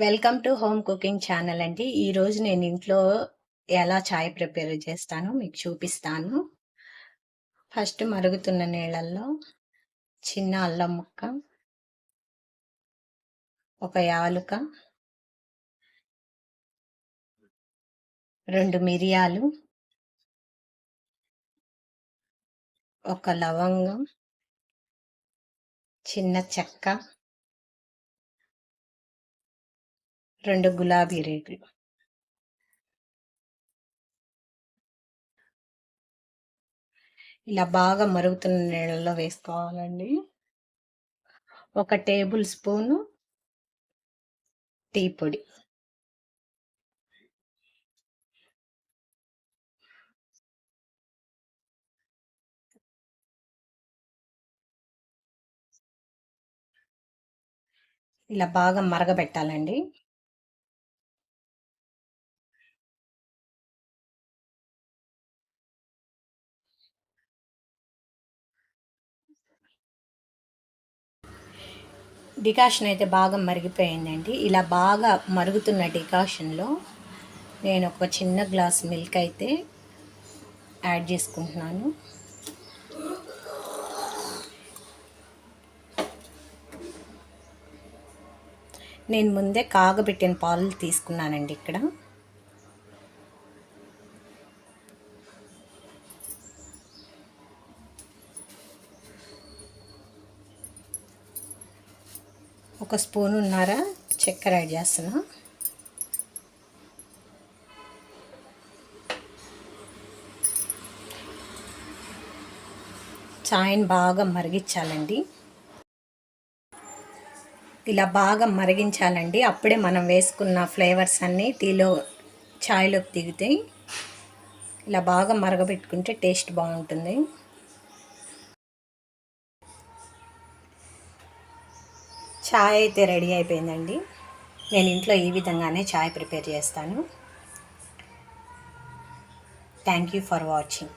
Welcome to home cooking channel అండి. ఈరోజు నేను ఇంట్లో ఎలా చాయ్ ప్రిపేర్ చేస్తానో మీకు చూపిస్తాను. ఫస్ట్ మరుగుతున్న నీళ్ళల్లో చిన్న అల్లం ముక్క, ఒక యాలుక, 2 మిరియాలు, ఒక లవంగం, చిన్న చెక్క, 2 గులాబీ రేకులు. ఇలా బాగా మరుగుతున్న నీళ్ళలో వేసుకోవాలండి. 1 టేబుల్ స్పూను టీ పొడి, ఇలా బాగా మరగబెట్టాలండి. డికాషన్ అయితే బాగా మరిగిపోయిందండి. ఇలా బాగా మరుగుతున్న డికాషన్లో నేను ఒక చిన్న గ్లాస్ మిల్క్ అయితే యాడ్ చేసుకుంటున్నాను. నేను ముందే కాగబెట్టిన పాలు తీసుకున్నానండి. ఇక్కడ ఒక స్పూనున్నర చక్కెర యాడ్ చేస్తున్నా. చాయ్ని బాగా మరిగించాలండి. ఇలా బాగా మరిగించాలండి. అప్పుడే మనం వేసుకున్న ఫ్లేవర్స్ అన్నీ చాయ్లోకి దిగుతాయి. ఇలా బాగా మరగబెట్టుకుంటే టేస్ట్ బాగుంటుంది. చాయ్ అయితే రెడీ అయిపోయిందండి. నేను ఇంట్లో ఈ విధంగానే చాయ్ ప్రిపేర్ చేస్తాను. Thank you for watching.